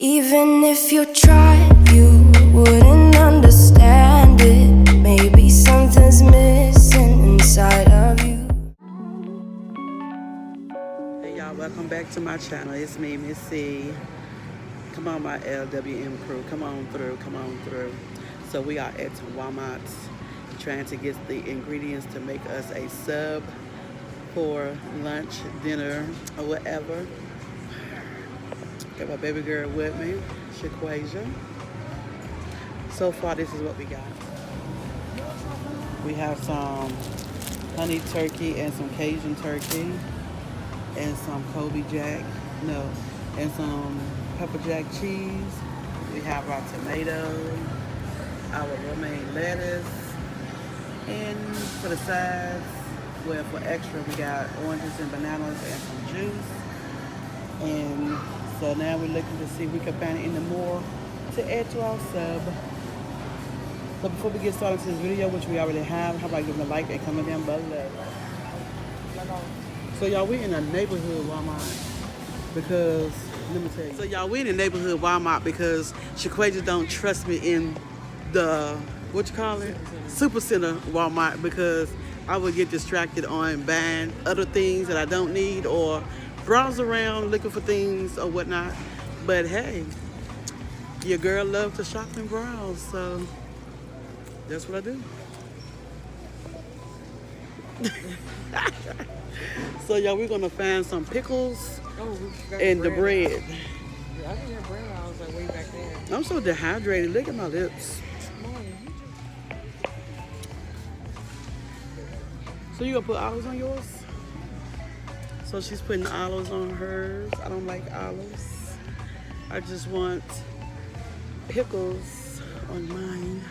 Even if you tried, you wouldn't understand it. Maybe something's missing inside of you. Hey y'all, welcome back to my channel. It's me, Missy. Come on, my LWM crew. Come on through, come on through. So we are at Walmart trying to get the ingredients to make us a sub for lunch, dinner, or whatever. Got my baby girl with me, Shaquasia. So far, this is what we got. We have some honey turkey and some Cajun turkey and some Kobe Jack, and some pepper jack cheese. We have our tomato, our romaine lettuce, and for the sides, well, for extra, we got oranges and bananas and some juice. And so now we're looking to see if we can find any more to add to our sub. So before we get started to this video, which we already have, how about giving a like and comment down below. So y'all, we in a neighborhood Walmart because, let me tell you. So y'all, we in a neighborhood Walmart because Shaquasia don't trust me in the, Super Center Walmart, because I would get distracted on buying other things that I don't need or browse around looking for things or whatnot. But hey, your girl loves to shop and browse, so that's what I do. So y'all, we're gonna find some pickles and the bread. I didn't have bread. I was like way back there. I'm so dehydrated. Look at my lips. So you gonna put olives on yours? So she's putting olives on hers. I don't like olives. I just want pickles on mine.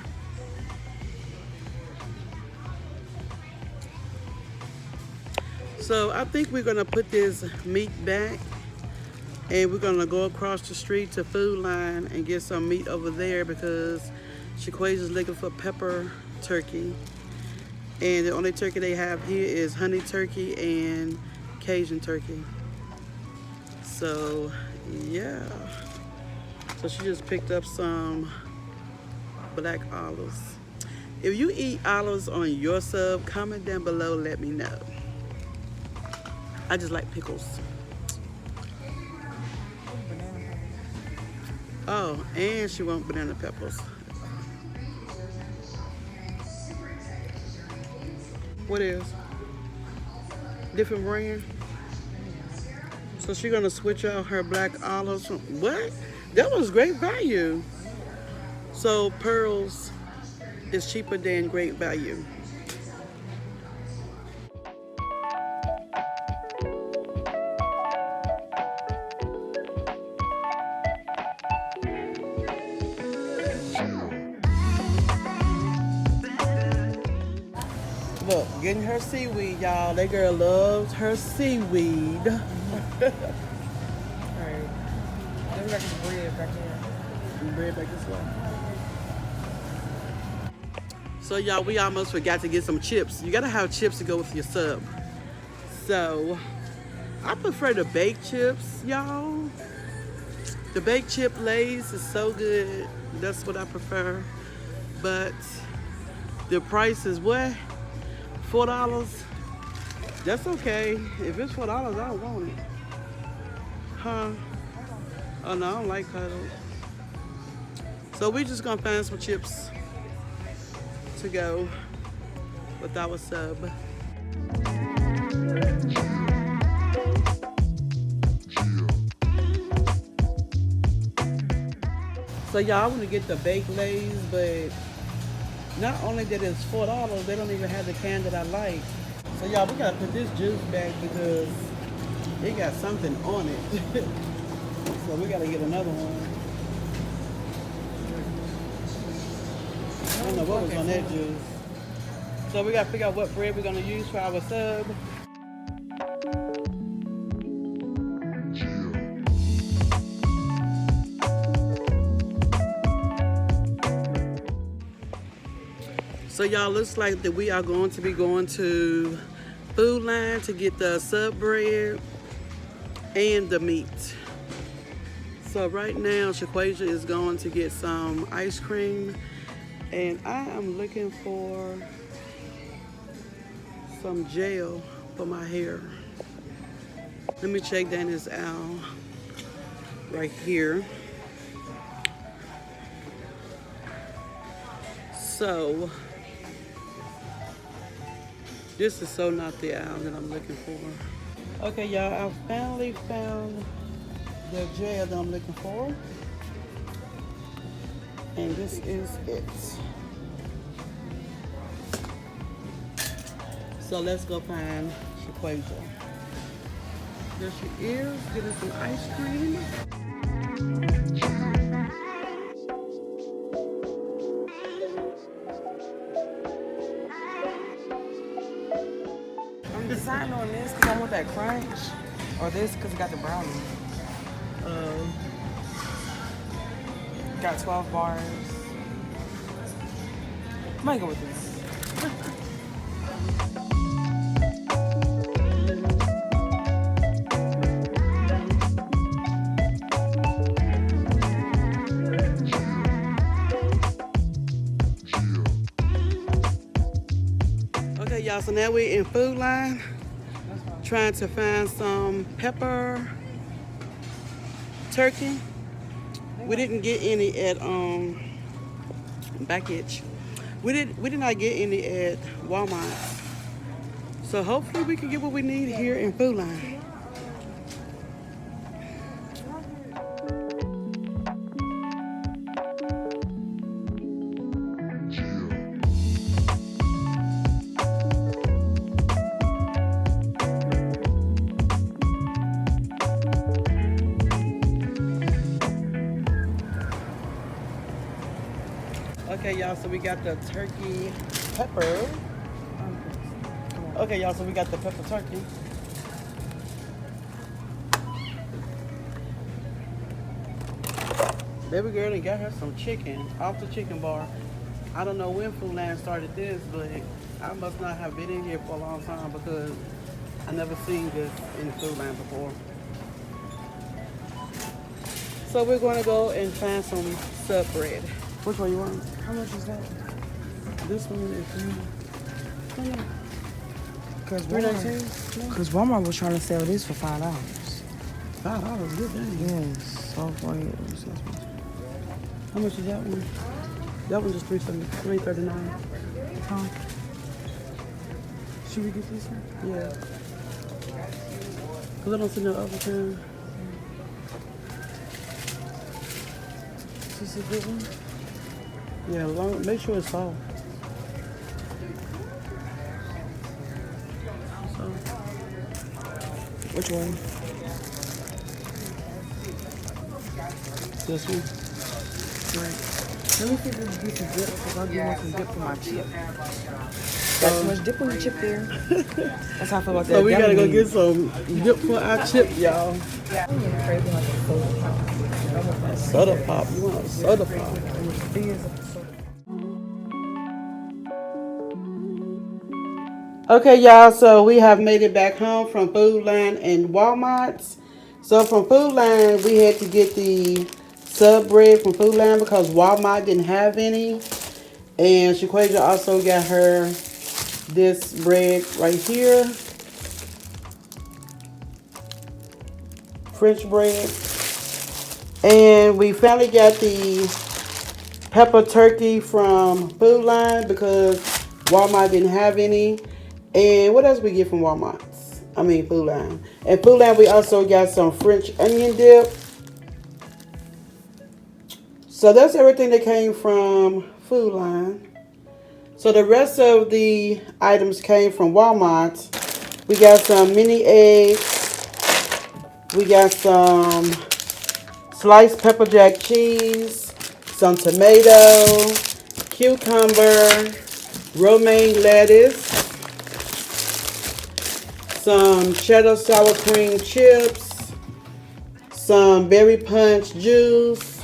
So I think we're gonna put this meat back and we're gonna go across the street to Food Line and get some meat over there because Shaquasia's looking for pepper turkey. And the only turkey they have here is honey turkey and Cajun turkey. So yeah. So she just picked up some black olives. If you eat olives on your sub, comment down below, let me know. I just like pickles. Oh, and she wants banana peppers. What is? Different brand? So she's gonna switch out her black olives. What? That was great value. So pearls is cheaper than great value. Look, getting her seaweed, y'all. That girl loves her seaweed. Alright. Then we got this bread back there. Bread back this way. So y'all, we almost forgot to get some chips. You gotta have chips to go with your sub. So I prefer the baked chips, y'all. The baked chip Lay's is so good. That's what I prefer. But the price is what? $4? That's okay. If it's $4, I don't want it. Huh? Oh no, I don't like cuddles. So we're just gonna find some chips to go with our sub. So y'all, I want to get the baked Lay's, but not only that it's $4, they don't even have the can that I like. So y'all, we gotta put this juice back because it got something on it. So we gotta get another one. I don't know what was on that juice. So we gotta figure out what bread we're gonna use for our sub. So y'all, looks like that we are going to be going to Food Line to get the sub bread and the meat. So right now, Shaquasia is going to get some ice cream, and I am looking for some gel for my hair. Let me check Danny's out right here. So this is so not the owl that I'm looking for. Okay, y'all, I finally found the gel that I'm looking for. And this is it. So let's go find Shaquasia. There she is, getting some ice cream. I'm deciding on this because I want that crunch, or this because it got the brownie. Got 12 bars. Might go with this. Okay, y'all, so now we're in Food Line trying to find some pepper turkey. We didn't get any at back itch. We did not get any at Walmart. So hopefully we can get what we need here in Food Line. Okay, y'all, so we got the turkey pepper. Okay, y'all, so we got the pepper turkey. Baby girl done got her some chicken off the chicken bar. I don't know when Food Line started this, but I must not have been in here for a long time because I never seen this in Food Line before. So we're gonna go and find some sub bread. Which one you want? How much is that? This one is Because $3.19. Walmart was trying to sell this for $5. $5, good thing. Yes. Soft white. How much is that one? That one just $3.39. Huh? Should we get this one? Yeah. Cause I don't see no other kind. Is this a good one? Yeah, make sure it's soft. So, Which one? this one. Right. Let me see if we can get some dip because I do want some dip for my chip. Got too much dip on the chip there. That's how I feel about that. So we gotta go get some dip for our chip, y'all. Soda pop. You want a soda pop? Okay, y'all, so we have made it back home from Food Line and Walmart. So from Food Line, we had to get the sub bread from Food Line because Walmart didn't have any. And Shaquasia also got her this bread right here. French bread. And we finally got the pepper turkey from Food Line because Walmart didn't have any. And what else we get from Walmart? I mean Food Line. And Food Line, we also got some French onion dip. So that's everything that came from Food Line. So the rest of the items came from Walmart. We got some mini eggs. We got some sliced pepper jack cheese, some tomato, cucumber, romaine lettuce, some cheddar sour cream chips, some berry punch juice,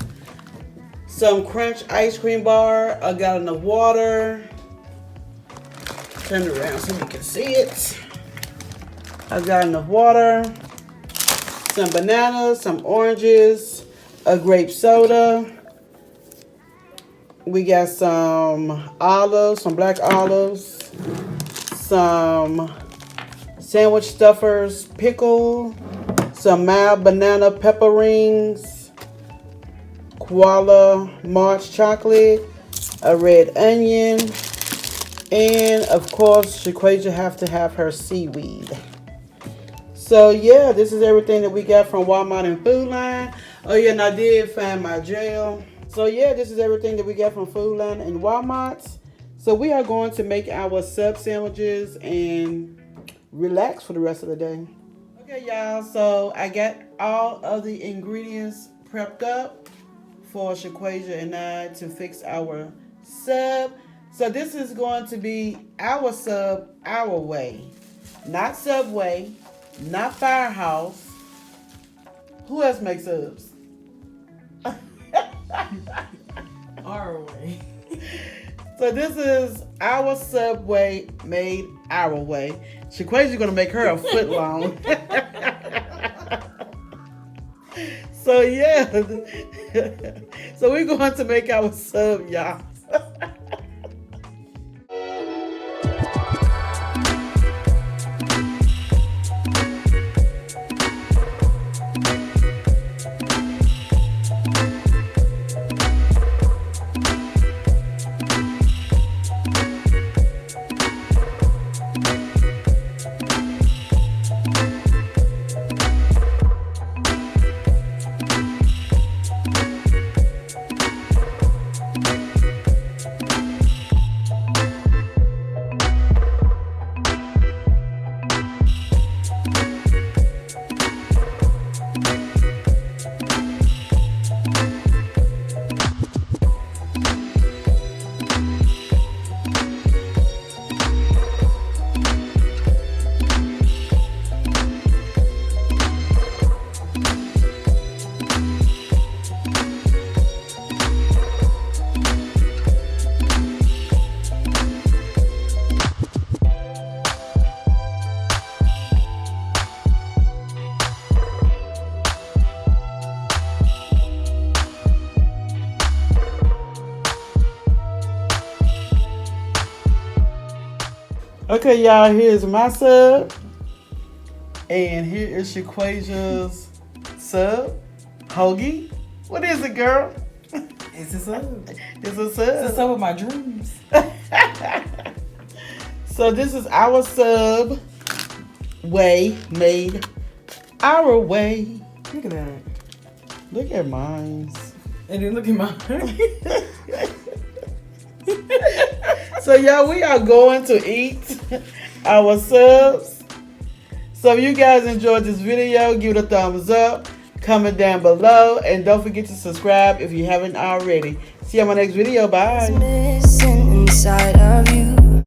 some crunch ice cream bar, a gallon of water. Turn it around so you can see it. A gallon of water, some bananas, some oranges, a grape soda. We got some olives, some black olives, some sandwich stuffers, pickle, some mild banana pepper rings, koala March chocolate, a red onion, and of course, Shaquasia have to have her seaweed. So yeah, this is everything that we got from Walmart and Food Line. Oh yeah, and I did find my gel. So yeah, this is everything that we got from Food Line and Walmart. So we are going to make our sub sandwiches and relax for the rest of the day. Okay, y'all. So I got all of the ingredients prepped up for Shaquasia and I to fix our sub. So this is going to be our sub our way. Not Subway, not Firehouse. Who else makes subs? Our way. So this is our Subway made our way. Shaquazia's gonna make her a foot long. So yeah. So we're going to make our sub, y'all. Okay, y'all, here's my sub. And here is Shaquasia's sub. Hoagie. What is it, girl? It's a sub. It's a sub. It's a sub of my dreams. So this is our sub way made our way. Look at that. Look at mine. And then look at mine. So y'all, we are going to eat our subs. So if you guys enjoyed this video, give it a thumbs up, comment down below, and don't forget to subscribe if you haven't already. See you on my next video. Bye. Missing inside of you.